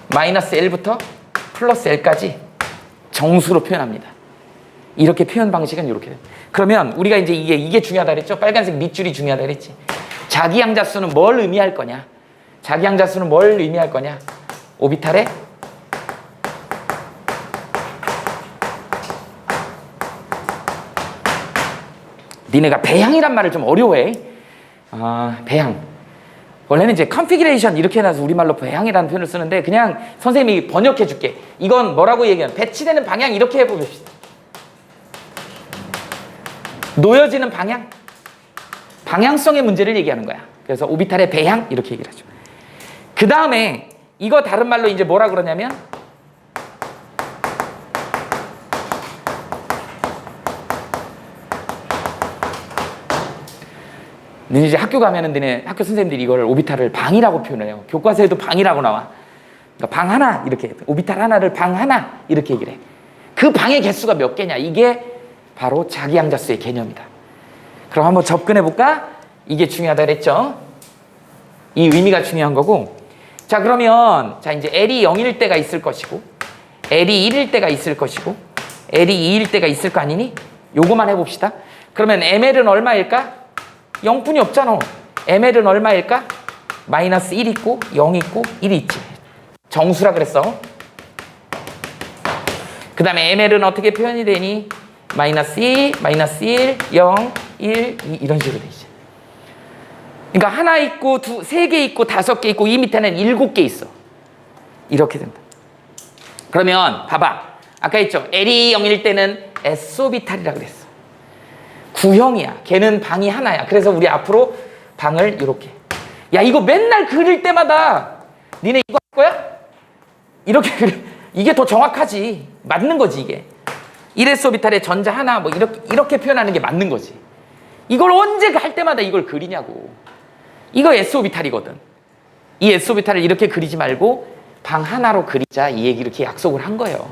마이너스 L부터 플러스 L까지 정수로 표현합니다. 이렇게 표현 방식은 이렇게 돼요. 그러면 우리가 이제 이게 중요하다 그랬죠? 빨간색 밑줄이 중요하다 그랬지? 자기양자수는 뭘 의미할 거냐? 자기양자수는 뭘 의미할 거냐? 오비탈에 니네가 배향이란 말을 좀 어려워해. 배향. 원래는 이제 컨피그레이션 이렇게 해놔서 우리말로 배향이라는 표현을 쓰는데 그냥 선생님이 번역해 줄게. 이건 뭐라고 얘기하면 배치되는 방향 이렇게 해봅시다. 놓여지는 방향. 방향성의 문제를 얘기하는 거야. 그래서 오비탈의 배향 이렇게 얘기를 하죠. 그 다음에 이거 다른 말로 이제 뭐라 그러냐면 너네 이제 학교 가면은 너네 학교 선생님들이 이걸 오비탈을 방이라고 표현해요. 교과서에도 방이라고 나와. 그러니까 방 하나 이렇게 오비탈 하나를 방 하나 이렇게 얘기를 해. 그 방의 개수가 몇 개냐? 이게 바로 자기양자수의 개념이다. 그럼 한번 접근해 볼까? 이게 중요하다 그랬죠? 이 의미가 중요한 거고. 자, 그러면 자 이제 L이 0일 때가 있을 것이고 L이 1일 때가 있을 것이고 L이 2일 때가 있을 거 아니니? 요거만 해봅시다. 그러면 ML은 얼마일까? 0분이 없잖아. ML은 얼마일까? 마이너스 1 있고 0 있고 1 있지. 정수라 그랬어. 그 다음에 ML은 어떻게 표현이 되니? 마이너스 2, 마이너스 1, 0, 1, 2 이런 식으로 되지. 그러니까 하나 있고 세 개 있고 5개 있고 이 밑에는 7개 있어. 이렇게 된다. 그러면 봐봐. 아까 했죠. L이 0일 때는 S오비탈이라 그랬어. 구형이야. 걔는 방이 하나야. 그래서 우리 앞으로 방을 이렇게. 야, 이거 맨날 그릴 때마다 니네 이거 할 거야? 이렇게 그려. 이게 더 정확하지. 맞는 거지, 이게. 1s 오비탈에 전자 하나 뭐 이렇게 표현하는 게 맞는 거지. 이걸 언제 할 때마다 이걸 그리냐고. 이거 s 오비탈이거든. 이 s 오비탈을 이렇게 그리지 말고 방 하나로 그리자, 이 얘기 이렇게 약속을 한 거예요.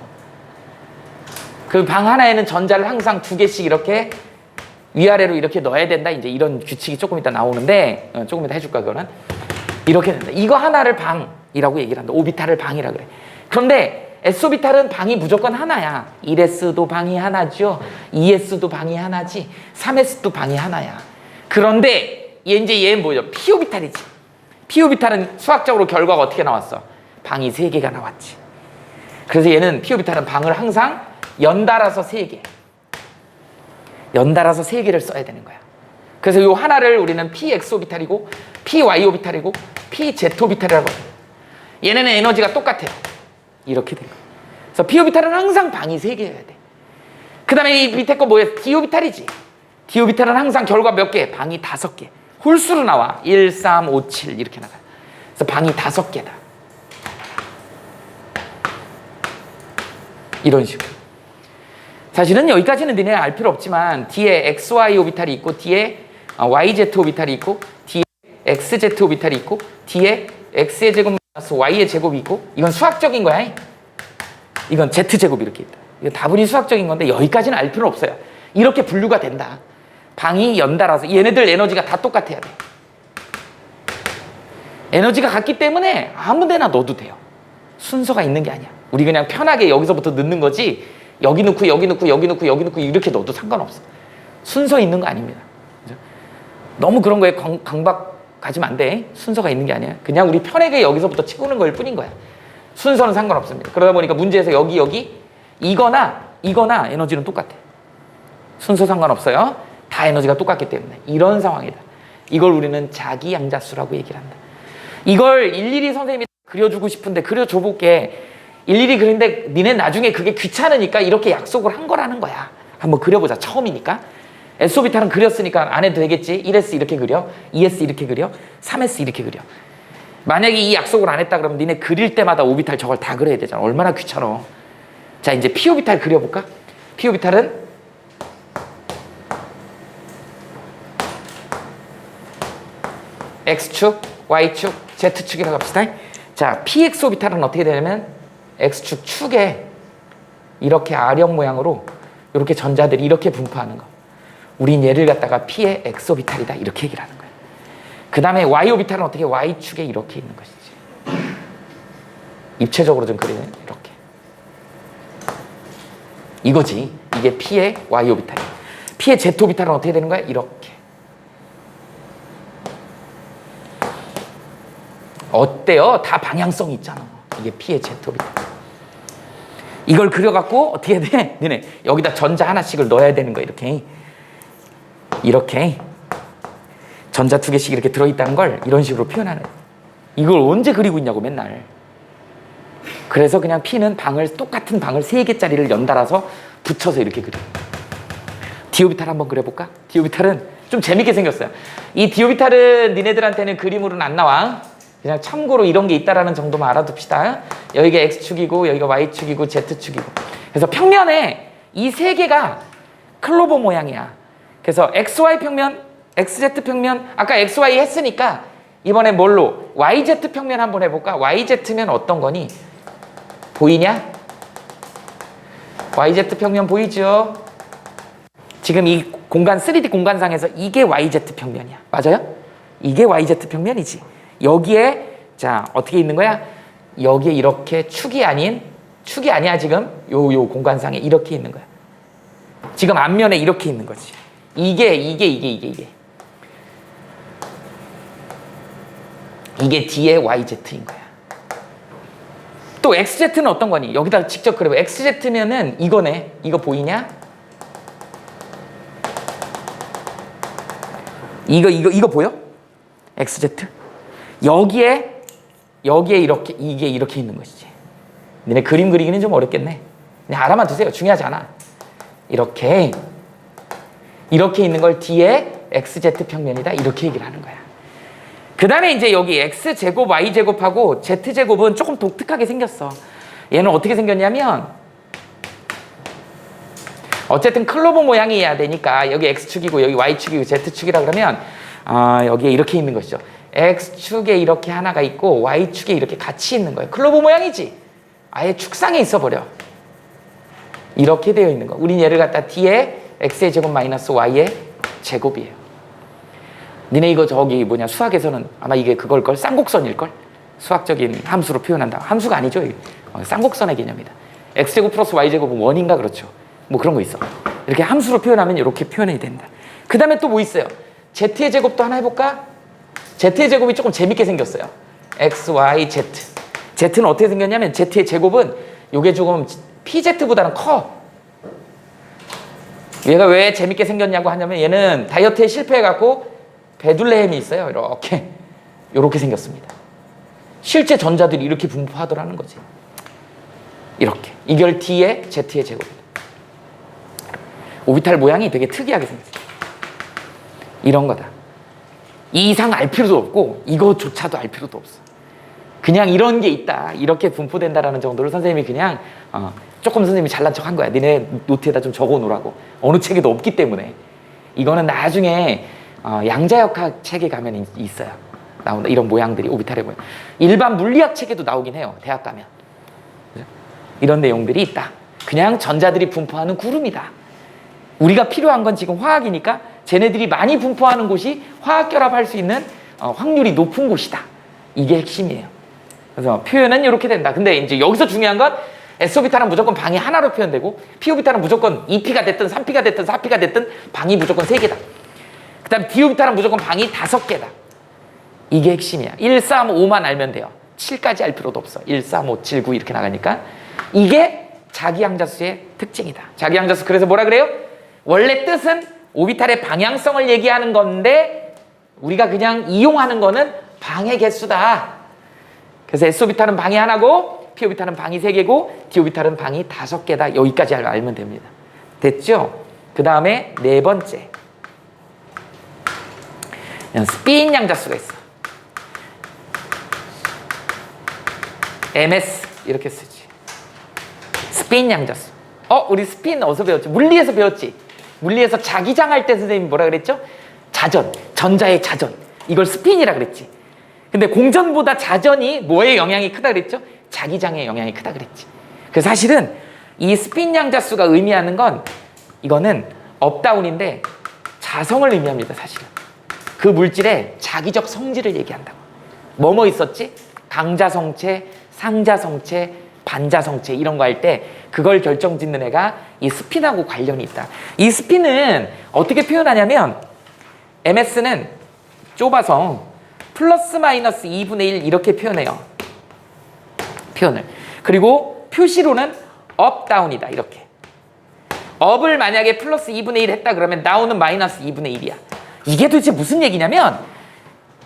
그 방 하나에는 전자를 항상 2개씩 이렇게 위아래로 이렇게 넣어야 된다. 이제 이런 규칙이 조금 이따 나오는데, 조금 이따 해줄까 그거는. 이렇게 된다. 이거 하나를 방이라고 얘기를 한다. 오비탈을 방이라 그래. 그런데 S오비탈은 방이 무조건 하나야. 1S도 방이 하나죠. 2S도 방이 하나지. 3S도 방이 하나야. 그런데 얘는 뭐죠? P오비탈이지. P오비탈은 수학적으로 결과가 어떻게 나왔어? 방이 3개가 나왔지. 그래서 얘는 P오비탈은 방을 항상 연달아서 3개. 연달아서 3개를 써야 되는 거야. 그래서 이 하나를 우리는 Px오비탈이고 Py오비탈이고 Pz오비탈이라고 해요. 얘네는 에너지가 똑같아요. 이렇게 된 거예요. 그래서 P오비탈은 항상 방이 3개여야 돼. 그 다음에 이 밑에 거 뭐예요? D오비탈이지. D오비탈은 항상 결과 몇 개? 방이 5개. 홀수로 나와. 1, 3, 5, 7 이렇게 나가요. 그래서 방이 5개다. 이런 식으로. 사실은 여기까지는 너네 알 필요 없지만 뒤에 XY 오비탈이 있고 뒤에 YZ 오비탈이 있고 뒤에 XZ 오비탈이 있고 뒤에 X의 제곱 마이너스 Y의 제곱이 있고 이건 수학적인 거야. 이건 Z제곱이 이렇게 있다. 이거 다분히 수학적인 건데 여기까지는 알 필요 없어요. 이렇게 분류가 된다. 방이 연달아서 얘네들 에너지가 다 똑같아야 돼. 에너지가 같기 때문에 아무 데나 넣어도 돼요. 순서가 있는 게 아니야. 우리 그냥 편하게 여기서부터 넣는 거지 여기 넣고 여기 넣고 여기 넣고 여기 넣고 이렇게 넣어도 상관없어. 순서 있는 거 아닙니다. 그죠? 너무 그런 거에 강박 가지면 안 돼. 순서가 있는 게 아니야. 그냥 우리 편하게 여기서부터 치고는 걸 뿐인 거야. 순서는 상관없습니다. 그러다 보니까 문제에서 여기 이거나 에너지는 똑같아. 순서 상관없어요. 다 에너지가 똑같기 때문에 이런 상황이다. 이걸 우리는 자기양자수라고 얘기를 한다. 이걸 일일이 선생님이 그려주고 싶은데 그려줘 볼게. 일일이 그리는데 니네 나중에 그게 귀찮으니까 이렇게 약속을 한 거라는 거야. 한번 그려보자. 처음이니까. S오비탈은 그렸으니까 안 해도 되겠지. 1S 이렇게 그려. 2S 이렇게 그려. 3S 이렇게 그려. 만약에 이 약속을 안 했다 그러면 니네 그릴 때마다 오비탈 저걸 다 그려야 되잖아. 얼마나 귀찮아. 자, 이제 P오비탈 그려볼까? P오비탈은 X축, Y축, Z축이라고 합시다. 자, PX오비탈은 어떻게 되냐면 X축 축에 이렇게 R형 모양으로 이렇게 전자들이 이렇게 분포하는 거. 우린 얘를 갖다가 P의 X오비탈이다 이렇게 얘기를 하는 거야. 그 다음에 Y오비탈은 어떻게 Y축에 이렇게 있는 것이지. 입체적으로 좀 그리는 이렇게. 이거지. 이게 P의 Y오비탈이야. P의 Z오비탈은 어떻게 되는 거야? 이렇게. 어때요? 다 방향성이 있잖아. 이게 P의 Z오비탈. 이걸 그려갖고 어떻게 해야 돼? 너네 여기다 전자 하나씩을 넣어야 되는 거야. 이렇게 전자 2개씩 이렇게 들어있다는 걸 이런 식으로 표현하는 거야. 이걸 언제 그리고 있냐고 맨날. 그래서 그냥 P는 똑같은 방을 3개짜리를 연달아서 붙여서 이렇게 그려. D오비탈 한번 그려볼까? D오비탈은 좀 재밌게 생겼어요. 이 D오비탈은 니네들한테는 그림으로는 안 나와. 그냥 참고로 이런 게 있다라는 정도만 알아둡시다. 여기가 X축이고 여기가 Y축이고 Z축이고. 그래서 평면에 이 3개가 클로버 모양이야. 그래서 XY 평면, XZ 평면, 아까 XY 했으니까 이번에 뭘로? YZ 평면 한번 해볼까? YZ면 어떤 거니? 보이냐? YZ 평면 보이죠? 지금 이 공간 3D 공간상에서 이게 YZ 평면이야. 맞아요? 이게 YZ 평면이지. 여기에 자 어떻게 있는 거야? 여기에 이렇게 축이 아니야 지금 요 공간상에 이렇게 있는 거야. 지금 앞면에 이렇게 있는 거지. 이게 D의 YZ인 거야. 또 XZ는 어떤 거니? 여기다 직접 그려봐. XZ면은 이거네. 이거 보이냐? 이거 보여? XZ? 여기에 이렇게 이게 이렇게 있는 것이지. 니네 그림 그리기는 좀 어렵겠네. 그냥 알아만 두세요. 중요하지 않아. 이렇게 있는 걸 D의 XZ 평면이다 이렇게 얘기를 하는 거야. 그 다음에 이제 여기 X제곱, Y제곱하고 Z제곱은 조금 독특하게 생겼어. 얘는 어떻게 생겼냐면 어쨌든 클로버 모양이어야 되니까 여기 X축이고 여기 Y축이고 Z축이라 그러면 여기에 이렇게 있는 것이죠. X축에 이렇게 하나가 있고 Y축에 이렇게 같이 있는 거예요. 클로버 모양이지. 아예 축상에 있어 버려. 이렇게 되어 있는 거. 우린 얘를 갖다 D에 X의 제곱 마이너스 Y의 제곱이에요. 니네 이거 저기 수학에서는 아마 이게 그걸걸? 쌍곡선일걸? 수학적인 함수로 표현한다. 함수가 아니죠. 쌍곡선의 개념이다. X제곱 플러스 Y제곱은 원인가 그렇죠. 뭐 그런 거 있어. 이렇게 함수로 표현하면 이렇게 표현이 된다. 그 다음에 또 뭐 있어요? Z의 제곱도 하나 해볼까? Z의 제곱이 조금 재밌게 생겼어요. X, Y, Z. Z는 어떻게 생겼냐면 Z의 제곱은 요게 조금 PZ보다는 커. 얘가 왜 재밌게 생겼냐고 하냐면 얘는 다이어트에 실패해갖고 베둘레헴이 있어요. 이렇게 생겼습니다. 실제 전자들이 이렇게 분포하더라는 거지. 이렇게. 이걸 D에 Z의 제곱이다. 오비탈 모양이 되게 특이하게 생겼어요. 이런 거다. 이 이상 알 필요도 없고 이거조차도 알 필요도 없어. 그냥 이런 게 있다. 이렇게 분포된다라는 정도로 선생님이 그냥 조금 선생님이 잘난 척 한 거야. 니네 노트에다 좀 적어 놓으라고. 어느 책에도 없기 때문에. 이거는 나중에 양자역학 책에 가면 있어요. 나온다. 이런 모양들이 오비탈의 모양. 일반 물리학 책에도 나오긴 해요. 대학 가면. 이런 내용들이 있다. 그냥 전자들이 분포하는 구름이다. 우리가 필요한 건 지금 화학이니까 쟤네들이 많이 분포하는 곳이 화학 결합할 수 있는 확률이 높은 곳이다. 이게 핵심이에요. 그래서 표현은 이렇게 된다. 근데 이제 여기서 중요한 건 S오비탈은 무조건 방이 하나로 표현되고 P오비탈은 무조건 2P가 됐든 3P가 됐든 4P가 됐든 방이 무조건 3개다. 그 다음 D오비탈은 무조건 방이 5개다. 이게 핵심이야. 1, 3, 5만 알면 돼요. 7까지 알 필요도 없어. 1, 3, 5, 7, 9 이렇게 나가니까. 이게 자기양자수의 특징이다. 자기양자수 그래서 뭐라 그래요? 원래 뜻은 오비탈의 방향성을 얘기하는 건데 우리가 그냥 이용하는 거는 방의 개수다. 그래서 S오비탈은 방이 하나고 P오비탈은 방이 3개고 D오비탈은 방이 5개다. 여기까지 알면 됩니다. 됐죠? 그 다음에 네 번째. 스피인 양자수가 있어. MS 이렇게 쓰지. 스피인 양자수. 우리 스피인 어디서 배웠지? 물리에서 배웠지? 물리에서 자기장할 때 선생님이 뭐라 그랬죠? 자전, 전자의 자전. 이걸 스피인이라 그랬지. 근데 공전보다 자전이 뭐에 영향이 크다 그랬죠? 자기장의 영향이 크다 그랬지. 그래서 사실은 이 스피인 양자수가 의미하는 건 이거는 업다운인데 자성을 의미합니다. 사실은. 그 물질의 자기적 성질을 얘기한다고. 뭐뭐 있었지? 강자성체, 상자성체, 반자성체 이런 거 할 때 그걸 결정짓는 애가 이 스핀하고 관련이 있다. 이 스핀은 어떻게 표현하냐면 MS는 좁아서 플러스 마이너스 2분의 1 이렇게 표현해요. 표현을. 그리고 표시로는 업, 다운이다. 이렇게. 업을 만약에 플러스 2분의 1 했다 그러면 다운은 마이너스 2분의 1이야. 이게 도대체 무슨 얘기냐면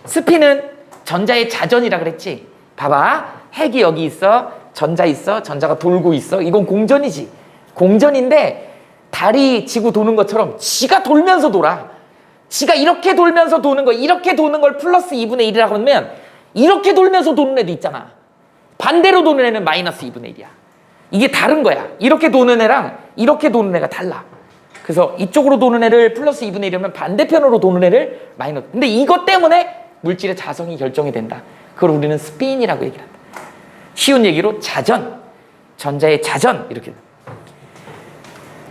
스핀은 전자의 자전이라 그랬지. 봐봐. 핵이 여기 있어. 전자 있어. 전자가 돌고 있어. 이건 공전이지. 공전인데 달이 지구 도는 것처럼 지가 돌면서 돌아. 지가 이렇게 돌면서 도는 거, 이렇게 도는 걸 플러스 2분의 1이라고 하면 이렇게 돌면서 도는 애도 있잖아. 반대로 도는 애는 마이너스 2분의 1이야. 이게 다른 거야. 이렇게 도는 애랑 이렇게 도는 애가 달라. 그래서 이쪽으로 도는 애를 플러스 2분의 1이면 반대편으로 도는 애를 마이너스. 근데 이것 때문에 물질의 자성이 결정이 된다. 그걸 우리는 스피인이라고 얘기를 한다. 쉬운 얘기로 자전, 전자의 자전 이렇게.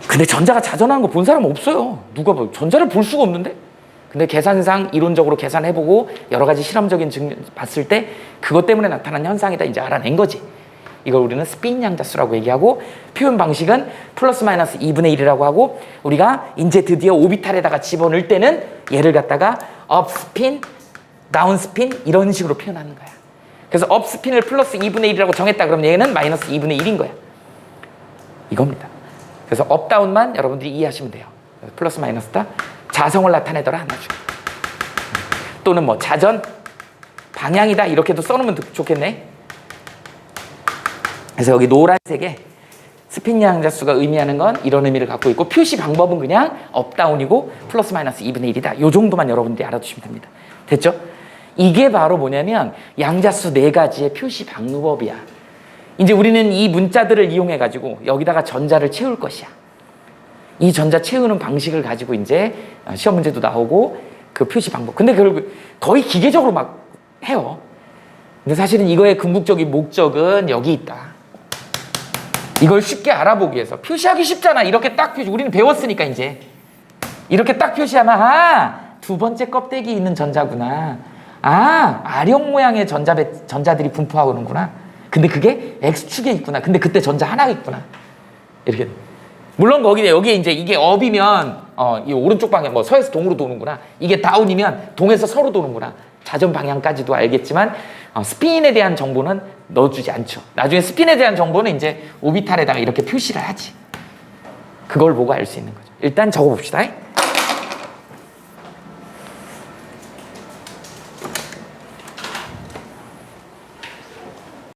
근데 전자가 자전하는 거 본 사람 없어요. 누가 봐. 전자를 볼 수가 없는데. 근데 계산상 이론적으로 계산해보고 여러 가지 실험적인 증명 봤을 때 그것 때문에 나타난 현상이다 이제 알아낸 거지. 이걸 우리는 스피인 양자수라고 얘기하고 표현 방식은 플러스 마이너스 2분의 1이라고 하고 우리가 이제 드디어 오비탈에다가 집어넣을 때는 얘를 갖다가 업 스핀, 다운 스핀 이런 식으로 표현하는 거야. 그래서 업 스핀을 플러스 2분의 1이라고 정했다 그러면 얘는 마이너스 2분의 1인 거야. 이겁니다. 그래서 업 다운만 여러분들이 이해하시면 돼요. 플러스 마이너스다. 자성을 나타내더라 나중에. 또는 뭐 자전, 방향이다 이렇게도 써놓으면 좋겠네. 그래서 여기 노란색에 스핀 양자수가 의미하는 건 이런 의미를 갖고 있고 표시 방법은 그냥 업 다운이고 플러스 마이너스 2분의 1이다. 요 정도만 여러분들이 알아두시면 됩니다. 됐죠? 이게 바로 뭐냐면 양자수 4가지의 표시 방법이야. 이제 우리는 이 문자들을 이용해 가지고 여기다가 전자를 채울 것이야. 이 전자 채우는 방식을 가지고 이제 시험 문제도 나오고 그 표시 방법. 근데 결국 거의 기계적으로 막 해요. 근데 사실은 이거의 궁극적인 목적은 여기 있다. 이걸 쉽게 알아보기 위해서. 표시하기 쉽잖아. 이렇게 딱 표시. 우리는 배웠으니까 이제. 이렇게 딱 표시하면 두 번째 껍데기 있는 전자구나. 아령 모양의 전자들이 분포하는구나. 근데 그게 X축에 있구나. 근데 그때 전자 하나가 있구나. 이렇게. 물론 여기에 이제 이게 업이면 이 오른쪽 방향 서에서 동으로 도는구나. 이게 다운이면 동에서 서로 도는구나. 자전 방향까지도 알겠지만 스핀에 대한 정보는 넣어주지 않죠. 나중에 스핀에 대한 정보는 이제 오비탈에다가 이렇게 표시를 하지. 그걸 보고 알 수 있는 거죠. 일단 적어봅시다.